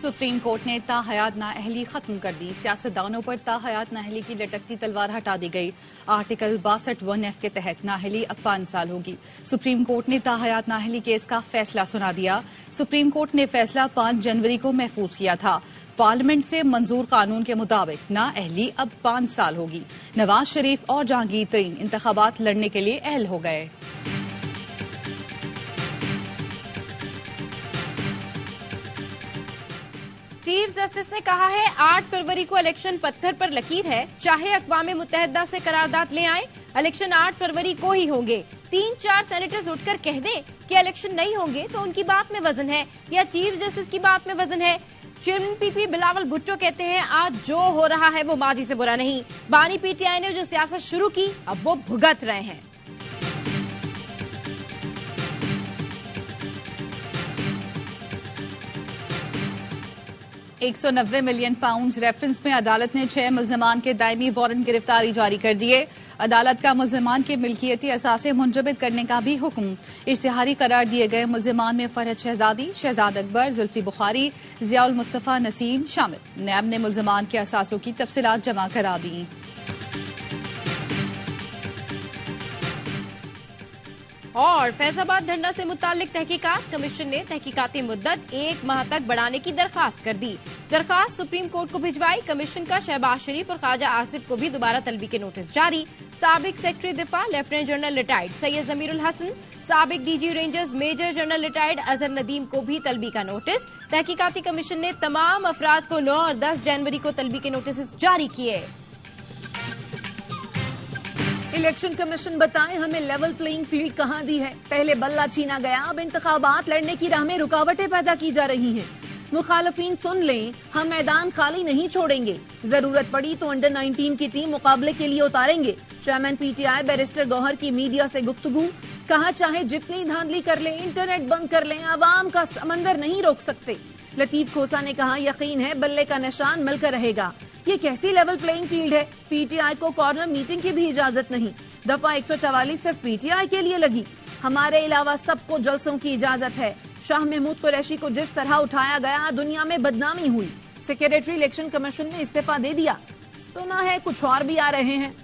Supreme court ने ताहयात नाअहली खत्म कर दी। सियासतदानों पर ताहयात नाअहली की लटकती तलवार हटा दी गई। आर्टिकल 62(1)(f) के तहत नाअहली अब 5 साल होगी। सुप्रीम कोर्ट ने ताहयात नाअहली केस का फैसला सुना दिया। सुप्रीम कोर्ट ने फैसला 5 जनवरी को महफूज किया था। पार्लियामेंट से मंजूर कानून के मुताबिक नाअहली अब 5 साल होगी। नवाज शरीफ और जहांगीर तरीन इंतखाबात लड़ने के लिए अहल हो गए। चीफ जस्टिस ने कहा है 8 फरवरी को इलेक्शन पत्थर पर लकीर है, चाहे अक़वाम मुत्तहिदा से करारदाद ले आए, इलेक्शन 8 फरवरी को ही होंगे। 3-4 सेनेटर्स उठकर कह दें कि इलेक्शन नहीं होंगे तो उनकी बात में वजन है या चीफ जस्टिस की बात में वजन है। चेयरमैन पीपी बिलावल भुट्टो कहते हैं आज जो हो रहा है वो माजी से बुरा नहीं। बानी पीटीआई ने जो सियासत शुरू की अब वो भुगत रहे हैं। 190 मिलियन पाउंड रेफरेंस में अदालत ने 6 मुल्जमान के दायमी वारंट गिरफ्तारी जारी कर दिए। अदालत का मुल्जमान के मिल्कियती असासे मुंजमद करने का भी हुक्म। इश्तिहारी करार दिए गए मुल्जमान में फरहत शहजादी, शहजाद अकबर, जुल्फी बुखारी, जियाउल मुस्तफा नसीम शामिल। नैब ने मुल्जमान के असासों की तफसीलात जमा करा दी। और फैजाबाद धरना से मुताल्लिक तहकीकात कमीशन ने तहकीकाती मुद्दत 1 माह तक बढ़ाने की दरखास्त कर दी। दरखास्त सुप्रीम कोर्ट को भिजवाई। कमीशन का शहबाज शरीफ और ख्वाजा आसिफ को भी दोबारा तलबी के नोटिस जारी। साबिक सेक्रेटरी दिफा lieutenant general retired Syed Zamirul Hasan, साबिक DG rangers major general retired Azhar Nadeem को भी तलबी का नोटिस। तहकीकाती कमीशन ने तमाम अफराद को 9 और 10 जनवरी को तलबी के नोटिस जारी किए। इलेक्शन कमीशन बताएं हमें लेवल प्लेइंग फील्ड कहां दी है। पहले बल्ला छीना गया, अब इंतखाबात लड़ने की राह में रुकावटें पैदा की जा रही हैं। मुखालफीन सुन लें, हम मैदान खाली नहीं छोड़ेंगे। जरूरत पड़ी तो अंडर 19 की टीम मुकाबले के लिए उतारेंगे। चेयरमैन पीटीआई बैरिस्टर गौहर की मीडिया से गुफ्तगू। कहा चाहे जितनी धांधली कर लें, इंटरनेट बंद कर लें, अवाम का समंदर नहीं रोक सकते। लतीफ खोसा ने कहा यकीन है बल्ले का निशान मिलकर रहेगा। ये कैसी लेवल प्लेइंग फील्ड है। पीटीआई को कॉर्नर मीटिंग की भी इजाजत नहीं। दफा 144 सिर्फ पीटीआई के लिए लगी। हमारे अलावा सबको जलसों की इजाजत है। शाह महमूद कुरैशी को जिस तरह उठाया गया दुनिया में बदनामी हुई। सेक्रेटरी इलेक्शन कमीशन ने इस्तीफा दे दिया। सुना है कुछ और भी आ रहे हैं।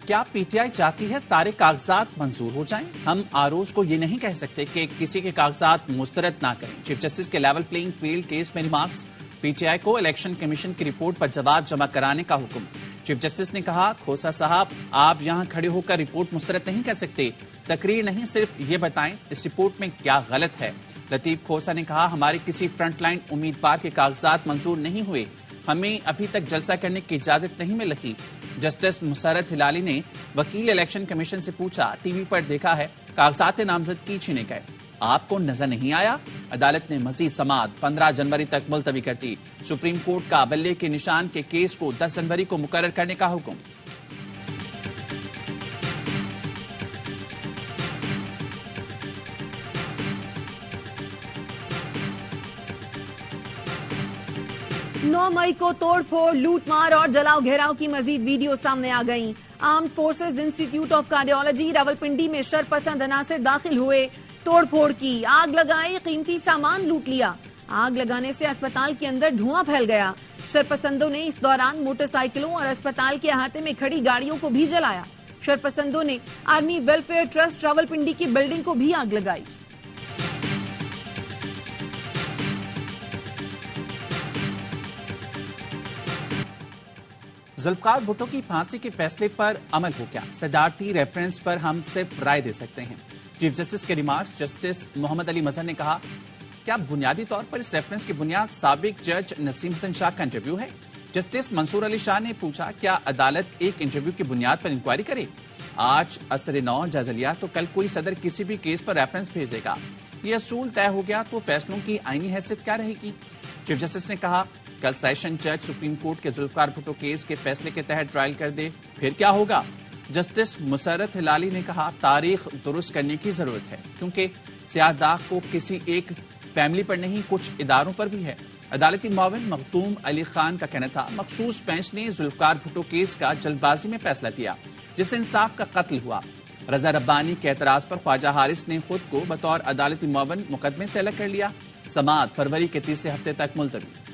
क्या पीटीआई चाहती है सारे कागजात मंजूर हो जाएं? हम आरोज को ये नहीं कह सकते कि किसी के कागजात मुस्तरद ना करें। चीफ जस्टिस के लेवल प्लेइंग फील्ड केस में रिमार्क्स। पीटीआई को इलेक्शन कमीशन की रिपोर्ट पर जवाब जमा कराने का हुक्म। चीफ जस्टिस ने कहा खोसा साहब आप यहां खड़े होकर रिपोर्ट मुस्तरद नहीं कर सकते। तकरीर नहीं, सिर्फ ये बताएं इस रिपोर्ट में क्या गलत है। लतीफ खोसा ने कहा हमारे किसी फ्रंटलाइन उम्मीदवार के कागजात मंजूर नहीं हुए, हमें अभी तक जलसा करने की इजाजत नहीं मिल रही। जस्टिस मुसर्रत हिलाली ने वकील इलेक्शन कमीशन से पूछा टीवी पर देखा है कागजात नामजदगी छीने गए, आपको नजर नहीं आया? अदालत ने मजीद समाअत 15 जनवरी तक मुलतवी कर दी। सुप्रीम कोर्ट का बल्ले के निशान के केस को 10 जनवरी को मुकर्रर करने का हुक्म। नौ मई को तोड़फोड़, लूटमार और जलाओ घेराव की मजीद वीडियो सामने आ गईं। Armed forces institute of cardiology Rawalpindi में शरपसंद अनासिर दाखिल हुए, तोड़फोड़ की, आग लगाई, कीमती सामान लूट लिया। आग लगाने से अस्पताल के अंदर धुआं फैल गया। शरपसंदों ने इस दौरान मोटरसाइकिलों और अस्पताल के अहाते में खड़ी गाड़ियों को भी जलाया। शरपसंदों ने आर्मी वेलफेयर ट्रस्ट रावलपिंडी की बिल्डिंग को भी आग लगाई। जुल्फकार भुट्टो की फांसी के फैसले पर अमल हो गया। सदारती रेफरेंस पर हम सिर्फ राय दे सकते हैं। चीफ जस्टिस के रिमार्क्स। जस्टिस मोहम्मद अली मजहर ने कहा क्या बुनियादी तौर पर इस रेफरेंस की बुनियाद साबिक जज नसीम हसन शाह का इंटरव्यू है? जस्टिस मंसूर अली शाह ने पूछा क्या अदालत एक इंटरव्यू की बुनियाद पर इंक्वायरी करे? आज असर 9 जायजा लिया तो कल कोई सदर किसी भी केस पर रेफरेंस भेजेगा। ये असूल तय हो गया तो फैसलों की आईनी हैसियत क्या रहेगी? चीफ जस्टिस ने कहा कल सेशन जज सुप्रीम कोर्ट के जुल्फकार भुट्टो केस के फैसले के तहत ट्रायल कर दे, फिर क्या होगा? जस्टिस मुसर्रत हिलाली ने कहा तारीख दुरुस्त करने की जरूरत है क्योंकि स्याह दाग को किसी एक फैमिली पर नहीं, कुछ इदारों पर भी है। अदालती मुआविन मखदूम अली खान का कहना था, मखसूस बेंच ने जुल्फकार भुट्टो केस का जल्दबाजी में फैसला किया, जिससे इंसाफ का कत्ल हुआ। रजा रब्बानी के एतराज पर ख्वाजा हारिस ने खुद को बतौर अदालती मुआविन मुकदमे से अलग कर लिया। समाअत फरवरी के तीसरे हफ्ते तक मुलतवी।